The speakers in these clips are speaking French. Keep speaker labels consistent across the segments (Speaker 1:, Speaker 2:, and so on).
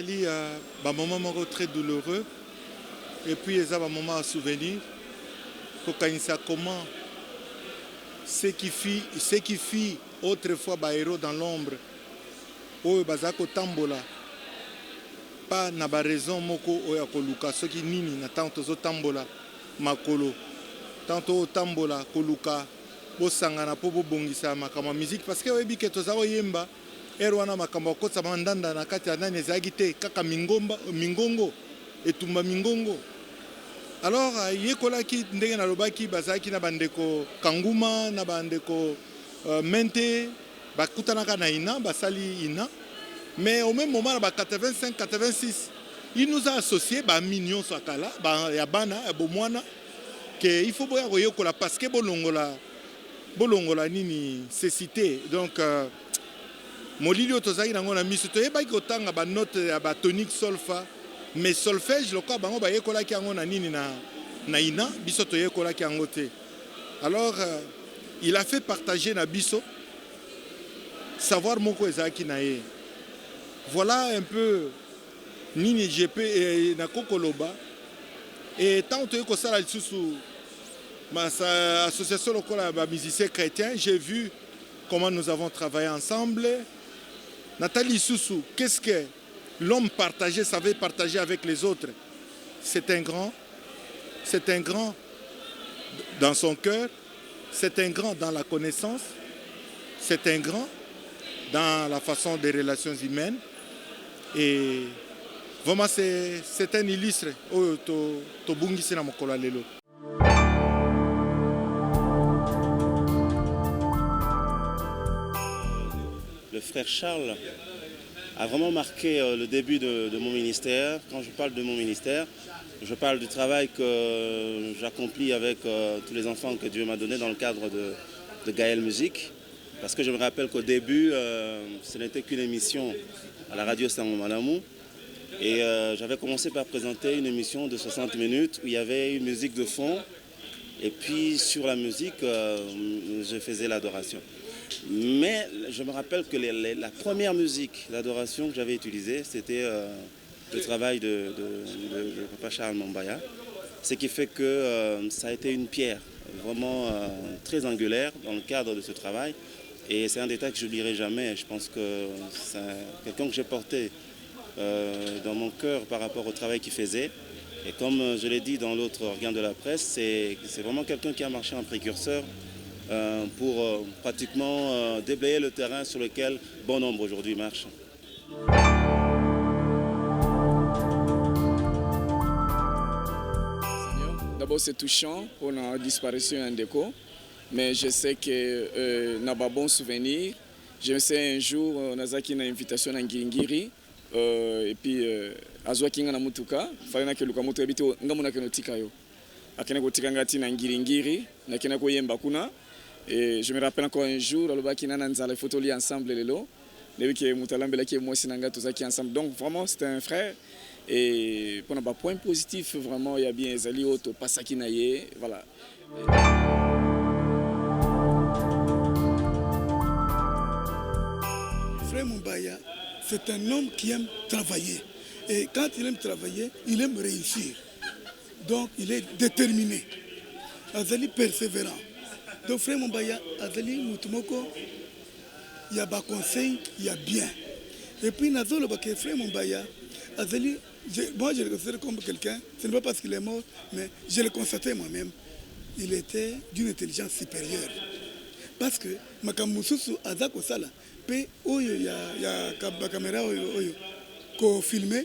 Speaker 1: ezali un moment très douloureux et puis il y a un moment à souvenir. Kokanisa comment ceux qui fit autrefois ba héros dans l'ombre oyo bazako tambola pas na ba raison moko oyo koluka soki nini na tanto zo tambola makolo tanto tambola koluka bosangana po bobongisa makambo musique parce que oyebi ke tozako yemba wana makambo akotsa mandanda na kati ya nani ezalaki te kaka mingongo etumba mingongo. Alors yekolaki ndenge nalobaki bazalaki na bandeko Kanguma na bandeko Mente bakutanaka na ina basali ina mais au même moment na 85-86 il nous a associé ba mignon sakala ba ya bana ya bomwana que il faut boya koyokola parce que bolongola nini cécité donc molili otozaki nango na miso toyebaki kotanga ba note ya ba tonique solfa mais solfège lokola bango bayekolaki yango na nini na ina biso toyekolaki yango te. Alors il a fait partager na biso savoir moko ezalaki na ye. Voilà un peu nini GP na kokoloba et tant que kosala lisusu ma association lokola ba musiciens chrétiens, j'ai vu comment nous avons travaillé ensemble. Nathalie Soussou, qu'est-ce que l'homme partagé savait partager avec les autres? C'est un grand dans son cœur, c'est un grand dans la connaissance, c'est un grand dans la façon des relations humaines. Et vraiment, c'est un illustre.
Speaker 2: Le frère Charles a vraiment marqué le début de mon ministère. Quand je parle de mon ministère, je parle du travail que j'accomplis avec tous les enfants que Dieu m'a donnés dans le cadre de Gaël Musique. Parce que je me rappelle qu'au début, ce n'était qu'une émission à la radio Saint-Malamou. Et j'avais commencé par présenter une émission de 60 minutes où il y avait une musique de fond. Et puis sur la musique, je faisais l'adoration. Mais je me rappelle que la première musique d'adoration que j'avais utilisée, c'était le travail de Papa Charles Mambaya. Ce qui fait que ça a été une pierre vraiment très angulaire dans le cadre de ce travail. Et c'est un détail que je n'oublierai jamais. Je pense que c'est quelqu'un que j'ai porté dans mon cœur par rapport au travail qu'il faisait. Et comme je l'ai dit dans l'autre organe de la presse, c'est vraiment quelqu'un qui a marché en précurseur pour pratiquement déblayer le terrain sur lequel bon nombre aujourd'hui marchent.
Speaker 3: D'abord, c'est touchant pour la disparition d'un déco, mais je sais que n'a pas bon souvenir. Je sais un jour, on a une invitation à Ngingiri, et puis Azwakinga na mutuka, fallait que Lukamoto habite ngamona que notika yo. Akena ko tikangati na Ngingiri, na kena ko yemba kuna. Et je me rappelle encore un jour, alobaki nana nzala photo li ensemble lelo. Lebi ke mutalambela ki moi sinanga tozaki ensemble. Donc vraiment c'était un frère. Et pour un point positif, vraiment, il y a bien Zali Oto, Pasaki Naye, voilà.
Speaker 4: Frère Mambaya, c'est un homme qui aime travailler. Et quand il aime travailler, il aime réussir. Donc il est déterminé. Azali persévérant. Donc Frère Mambaya, Azali Moutumoko, il y a des conseils, il y a bien. Et puis Nazolo, Frère Mambaya, Azali, moi je le considère comme quelqu'un, ce n'est pas parce qu'il est mort, mais je le constatais moi-même, il était d'une intelligence supérieure. Parce que Makamususu Azako Sala, pe oyo ya caméra oyo ko filmer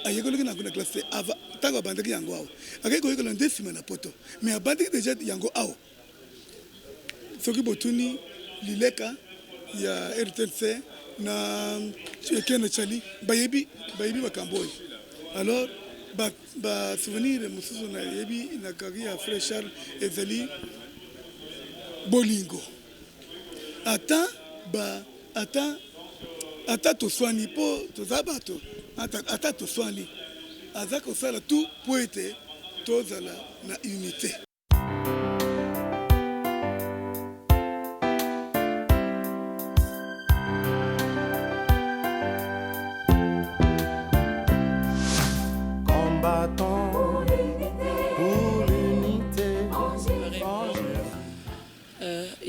Speaker 4: ayekolo na kuna classe ava tango bandaki yango awo akeko yekolo ndesima na poto mais abandaki déjà yango awo soki botuni lileka ya RTLC na Kene Chali bayebi makambo oyo. Alors ba souvenir mususu na yebi na kaki ya Frère Charles ezali bolingo ata toswani po tozabato ata toswani aza kosala tout po ete tozala na unité.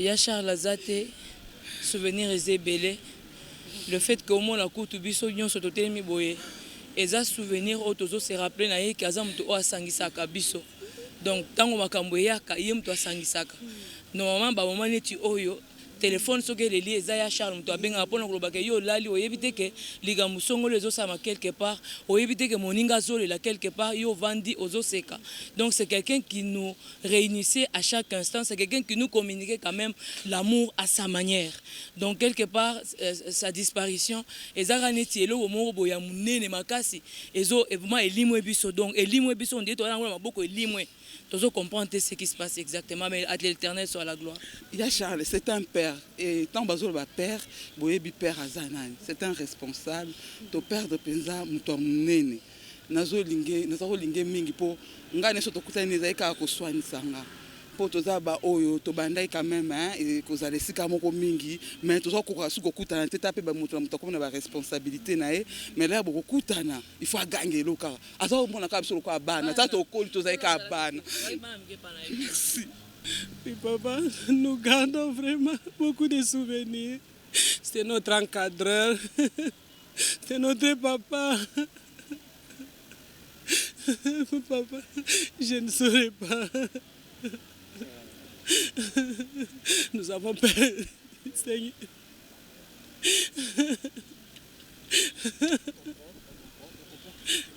Speaker 5: ya Charles Azate, souvenir ezebele. Le fait que au moins la courte biso nyonso totelemi boye, eza souvenir otozo se rappeler na ye kaza mutu o asangisaka biso. Donc tango makambo yaka ye mutu asangisaka. Normalement ba moment neti oyo téléphone soki leli eza ya Charles mutu abenga pona kolobaka yo lali oyebite ke ligambo songolo ezosama quelque part, oyebite ke moninga zolela quelque part, yo vandi ozoseka. Donc c'est quelqu'un qui nous réunissait à chaque instant, c'est quelqu'un qui nous communiquait quand même l'amour à sa manière. Donc quelque part sa disparition ezaka neti eloko moko boya munene makasi ezo vraiment elimwe biso. Donc elimwe biso on dit to na maboko elimwe. Toujours comprendre ce qui se passe exactement, mais à l'Éternel soit la gloire.
Speaker 6: Il y a Charles, c'est un père. Et tant que va père, boyebi père Azanan, c'est un responsable. Ton père de Penza, mouton nene. Nazo lingé mingi po. Ngane soto kutani zaika ko soigner sanga. Po toza ba oyo to bandai quand même et koza lesika moko mingi, mais toza ko rasu ko kutana teta pe ba mouton comme na ba responsabilité na e, mais là boko kutana, il faut gagner loka. Azo mona ka biso ko abana, ta to ko to zaika abana. Merci.
Speaker 7: Oui, papa, nous gardons vraiment beaucoup de souvenirs. C'est notre encadreur, c'est notre papa. Papa, je ne saurais pas. Nous avons perdu, Seigneur.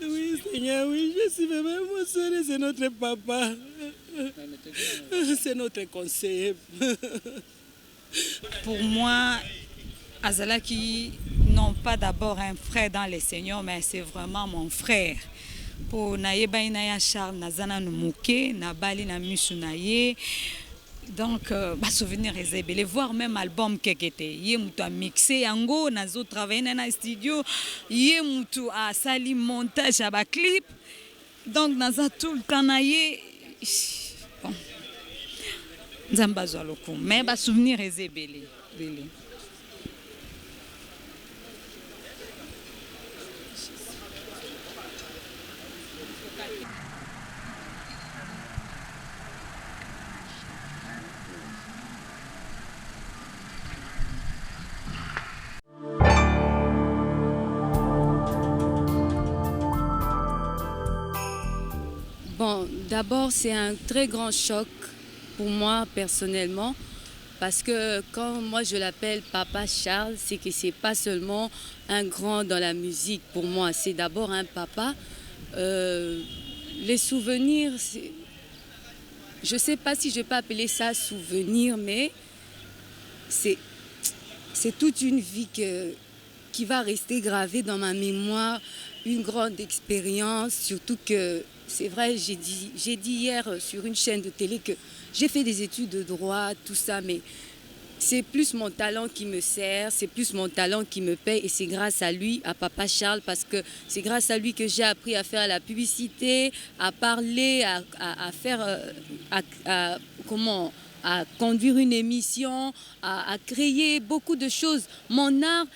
Speaker 7: Oui, Seigneur, oui, je suis vraiment émotionnée, c'est notre papa. C'est notre conseiller.
Speaker 8: Pour moi, Azalaki, non pas d'abord un frère dans le Seigneur, mais c'est vraiment mon frère. Pour Naïba Inaya Charles Nazana Numuke, Nabali Namisu Naye. Donc, souvenir est voir même album kekete. Yé mutu a mixé yango, nazo travaillé dans un studio. Yé mutu a sali montage à ba clip. Donc, naza tout le temps naye. Bon. Nzamba zaloko. Mais souvenir est belé.
Speaker 9: Bon, d'abord, c'est un très grand choc pour moi personnellement, parce que quand moi je l'appelle Papa Charles, c'est que c'est pas seulement un grand dans la musique pour moi, c'est d'abord un papa. Les souvenirs, je sais pas si je peux appeler ça souvenir, mais c'est toute une vie qui va rester gravée dans ma mémoire, une grande expérience, surtout que c'est vrai, j'ai dit hier sur une chaîne de télé que j'ai fait des études de droit, tout ça, mais c'est plus mon talent qui me sert, c'est plus mon talent qui me paye, et c'est grâce à lui, à Papa Charles, parce que c'est grâce à lui que j'ai appris à faire la publicité, à parler, à faire, à conduire une émission, à créer beaucoup de choses. Mon art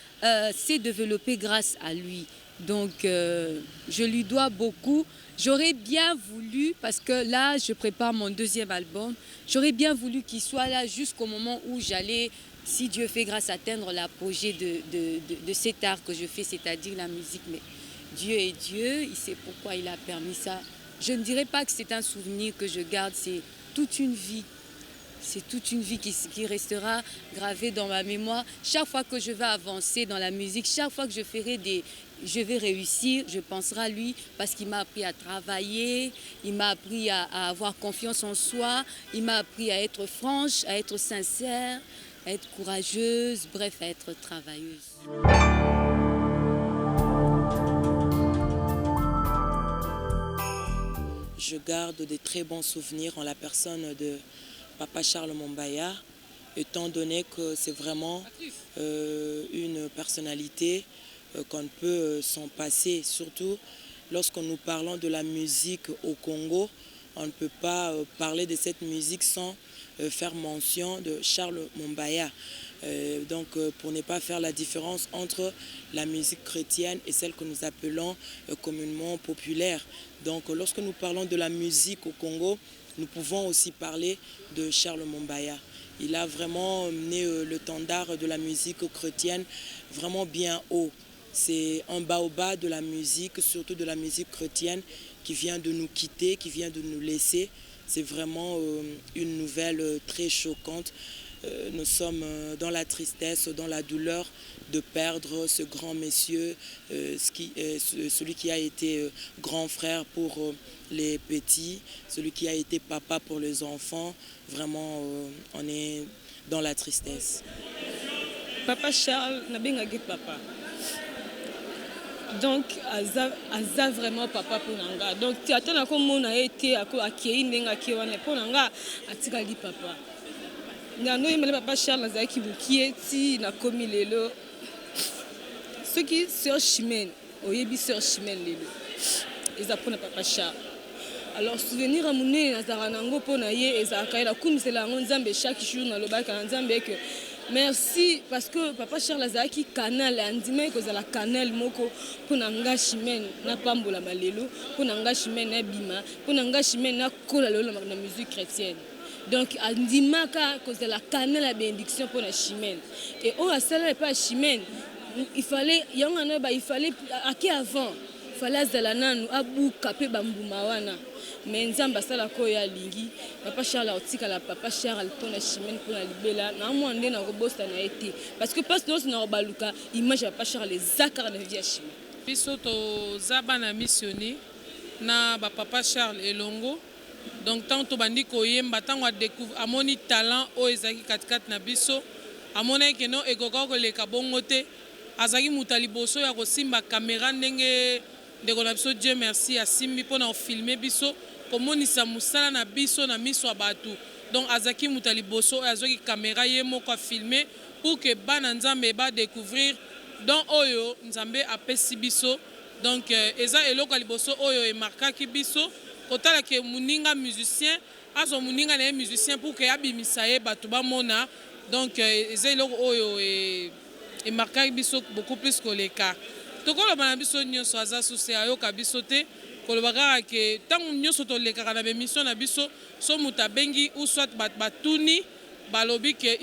Speaker 9: s'est développé grâce à lui. Donc, je lui dois beaucoup. J'aurais bien voulu, parce que là, je prépare mon deuxième album, j'aurais bien voulu qu'il soit là jusqu'au moment où j'allais, si Dieu fait grâce, atteindre l'apogée de cet art que je fais, c'est-à-dire la musique. Mais Dieu est Dieu, il sait pourquoi il a permis ça. Je ne dirais pas que c'est un souvenir que je garde, c'est toute une vie. C'est toute une vie qui restera gravée dans ma mémoire. Chaque fois que je vais avancer dans la musique, chaque fois que je vais réussir, je penserai à lui parce qu'il m'a appris à travailler, il m'a appris à avoir confiance en soi, il m'a appris à être franche, à être sincère, à être courageuse, bref, à être travailleuse.
Speaker 5: Je garde de très bons souvenirs en la personne de Papa Charles Mombaya, étant donné que c'est vraiment une personnalité qu'on ne peut s'en passer, surtout lorsque nous parlons de la musique au Congo. on ne peut pas parler de cette musique sans faire mention de Charles Mombaya. Donc pour ne pas faire la différence entre la musique chrétienne et celle que nous appelons communément populaire. Donc lorsque nous parlons de la musique au Congo, nous pouvons aussi parler de Charles Mombaya. Il a vraiment mené le tendard de la musique chrétienne vraiment bien haut. C'est un baobab de la musique, surtout de la musique chrétienne, qui vient de nous quitter, qui vient de nous laisser. C'est vraiment une nouvelle très choquante. Nous sommes dans la tristesse, dans la douleur de perdre ce grand monsieur, celui qui a été grand frère pour les petits, celui qui a été papa pour les enfants. Vraiment, on est dans la tristesse.
Speaker 7: Papa Charles nabengaki papa. Donc aza vraiment papa pour nanga. Donc atana ko mona été akei ndenga ki wana pour nanga atikali papa. Ngano yemele papa Charles nazaki bukieti na komi lelo. Ceux qui sur Chimène, oyebi sur Chimène lelo. Ils apprennent papa Charles. Alors souvenir amune nazara nango pona ye ezaka ila kumisela ngo nzambe chaque jour na lobaka nzambe que merci parce que papa Charles azaki canal andime ko za la canal moko pona nga Chimène na pambola malelo pona nga Chimène na bima pona nga Chimène na kola lelo na musique chrétienne. Donc andimaka ko za la canal la bénédiction pona Chimène et on a cela pas Chimène il fallait yanga ba il fallait aki avant il fallait azala nanu abuka pe bambuma wana. Mais nzamba sala ko ya lingi papa Charles otika la papa Charles pona Chimène pona libela na mwande na robosta na été parce que parce que na baluka image papa Charles les akara na vie ya Chimène
Speaker 10: biso to zaba na missioni na ba papa Charles elongo donc tant to bandi ko yemba tango découvre amoni talent o ezaki katikati na biso amona ke no ekoko ko leka bongo te azaki mutali boso ya ko simba caméra ndenge ndeko na biso Dieu merci asimbi pona filmer biso komonisa musala na biso na miso ya bato donc azaki mutali boso azoki caméra ye moko a filmer pour que bana nzambe ba découvrir donc oyo nzambe apesi biso donc eza eloko liboso oyo e marquaki biso kotala ke muninga musicien azo muninga na musicien pour que abimisa ye bato ba mona donc eza eloko oyo e marquaki biso beaucoup plus que les cas tokolo bana biso nyonso aza susi ayoka biso te kolobaka ke tango nyonso tolekaka na bemission na biso so muta bengi ou soit batuni balobi ke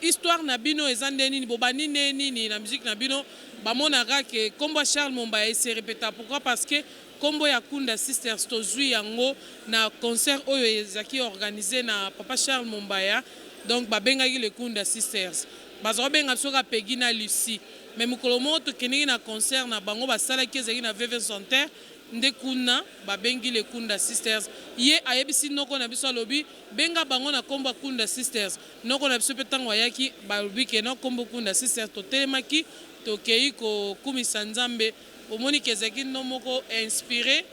Speaker 10: histoire na bino eza ndenini bobani nini na musique na bino bamonaka ke kombo Charles Mombaya se répéta pourquoi parce que kombo ya Kunda Sisters tozwi yango na concert oyo ezaki organisé na papa Charles Mombaya donc babengaki le Kunda Sisters bazo benga biso ka Peggy na Lucie mais mukolo moto keniki na concert na bango basalaki ezaki na VV Santerre ndekuna babengi le Kunda Sisters ye ayebisi noko na biso alobi benga bango na kombo Kunda Sisters noko na biso petango ayaki balobi ke na kombo Kunda Sisters totelemaki tokei ko kumisa nzambe omoni kezaki no moko inspiré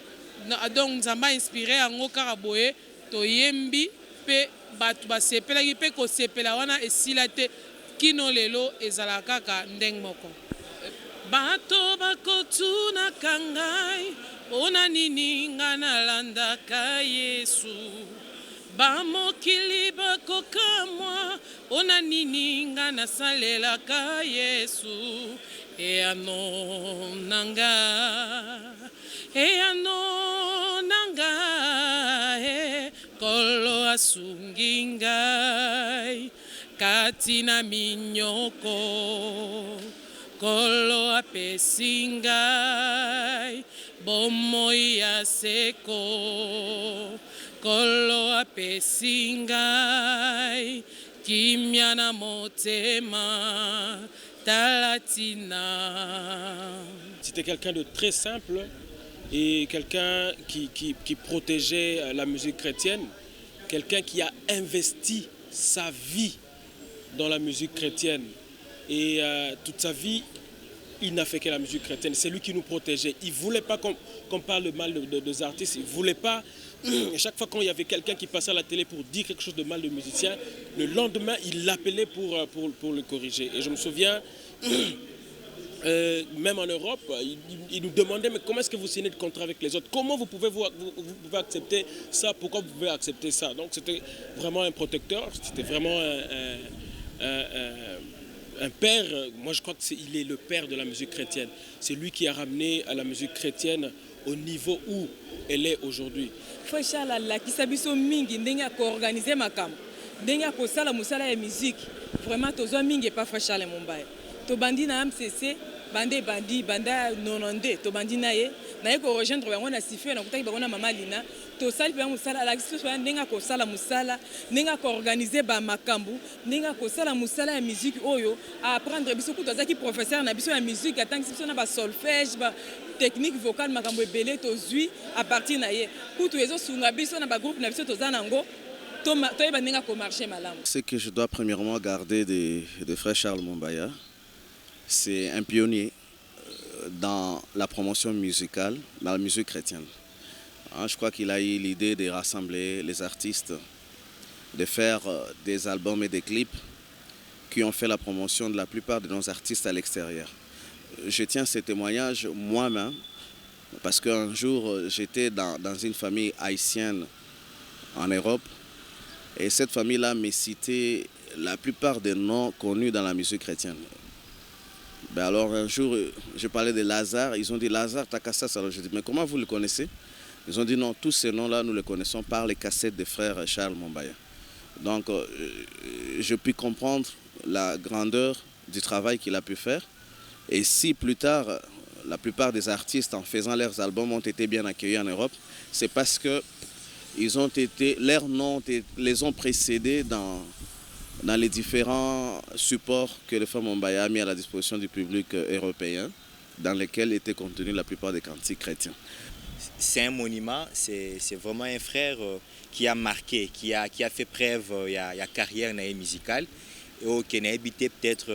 Speaker 10: donc nzamba inspiré yango kaka boye toyembi pe bato basepelaki pe kosepela wana esila te kino lelo ezala kaka ndenge moko bato bakotuna kangai ona nini nga nalandaka Yesu bamokili bakokamwa ona nini nga nasalelaka Yesu eyano nanga kolo asungi ngai kati na minyoko kolo apesi ngai bomoi ya seko kolo apesi ngai kimia na motema talatina.
Speaker 11: C'était quelqu'un de très simple et quelqu'un qui protégeait la musique chrétienne, quelqu'un qui a investi sa vie dans la musique chrétienne et toute sa vie il n'a fait que la musique chrétienne, c'est lui qui nous protégeait. Il ne voulait pas qu'on parle mal des artistes, il ne voulait pas, chaque fois qu'il y avait quelqu'un qui passait à la télé pour dire quelque chose de mal de musicien, le lendemain il l'appelait pour le corriger. Et je me souviens, même en Europe, ils nous demandaient mais comment est-ce que vous signez de contrat avec les autres? Comment vous pouvez accepter ça? Pourquoi vous pouvez accepter ça? Donc c'était vraiment un protecteur, c'était vraiment un père. Moi je crois qu'il est le père de la musique chrétienne. C'est lui qui a ramené à la musique chrétienne au niveau où elle est aujourd'hui.
Speaker 5: Frère Charles alakisa biso mingi ndenge akoorganize makambo ndenge akosala mosala ya musique vraiment tozwa mingi epa Frère Charles Mombaya tobandi na MCC bande bandi banda 92 tobandi na ye ko rejoindre bango na sife na kutaki bango na mama Lina tosali pe mosala alakisa biso ndenge akosala mosala ndenge akoorganize ba makambo ndenge akosala mosala ya musique oyo a apprendre biso kuto azaki professeur na biso ya musique atangi biso na ba solfège ba technique vocale makambo ebele tozwi à partir na ye kutu ezosunga biso na ba groupe na biso tozana ngo toyeba ndenge akomarche malamu.
Speaker 2: Ce que je dois premièrement garder de Frère Charles Mombaya, c'est un pionnier dans la promotion musicale, dans la musique chrétienne. Je crois qu'il a eu l'idée de rassembler les artistes, de faire des albums et des clips qui ont fait la promotion de la plupart de nos artistes à l'extérieur. Je tiens ce témoignage moi-même parce qu'un jour j'étais dans une famille haïtienne en Europe et cette famille-là me citait la plupart des noms connus dans la musique chrétienne. Ben alors un jour je parlais de Lazare, ils ont dit Lazare Takassas, alors je dis mais comment vous le connaissez? Ils ont dit non, tous ces noms-là nous les connaissons par les cassettes des frères Charles Mombaya. Donc je puis comprendre la grandeur du travail qu'il a pu faire. Et si plus tard, la plupart des artistes en faisant leurs albums ont été bien accueillis en Europe, c'est parce que leurs noms les ont précédés dans les différents supports que le frère Mombaya a mis à la disposition du public européen, dans lesquels étaient contenus la plupart des cantiques chrétiens.
Speaker 12: C'est un monument, c'est vraiment un frère qui a marqué, qui a fait preuve il y a carrière musicale, et qui a habité peut-être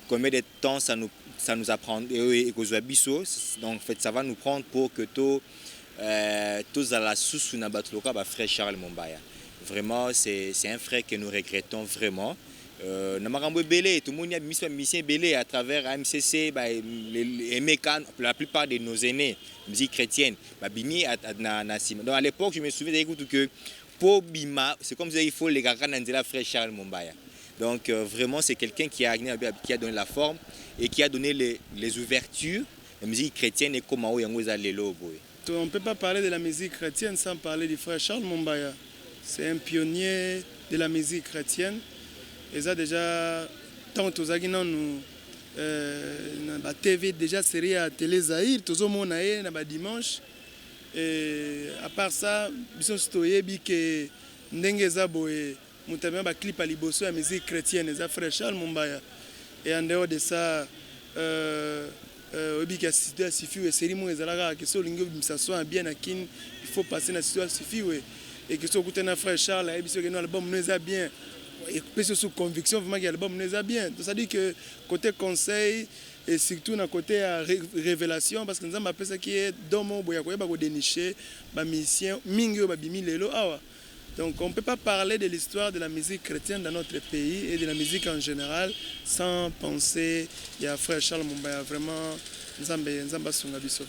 Speaker 12: combien de temps ça nous apprend et donc en fait ça va nous prendre pour que tous à la sous na batloka ba frère Charles Mombaya. Vraiment c'est un frère que nous regrettons vraiment. Na makambo belé tout le monde a mis sa mission belé à travers MCC la plupart de nos aînés musique chrétienne ba bimi na sima. Donc à l'époque je me souviens que pour bima c'est comme ça il faut les gars na frère Charles Mombaya. Donc vraiment c'est quelqu'un qui a donné la forme et qui a donné les ouvertures. La musique chrétienne est comme on ne
Speaker 4: peut pas parler de la musique chrétienne sans parler du frère Charles Mombaya. C'est un pionnier de la musique chrétienne. Et ça déjà, tant que nous na TV déjà série à Télé Zahir, tout le monde na dimanche. Et à part ça, biso stoyebi que ndenge zaboé mutamia ba clip à liboso ya musique chrétienne za frère Charles Mombaya. Et en dehors de ça obi ka situation suffit et série mo ezalaka que so lingo bimsaso bien akin il faut passer na situation suffit et que so kutena frère Charles et biso que no album nous est bien et puis sous conviction vraiment que l'album nous est bien. Donc ça dit que côté conseil et surtout na côté révélation parce que nous avons appelé ça qui est dans mon boya ko ba ko dénicher ba musicien mingi ba bimi lelo awa. Donc on ne peut pas parler de l'histoire de la musique chrétienne dans notre pays et de la musique en général sans penser il y a frère Charles Mombaya vraiment Nzambe Sunga Biso.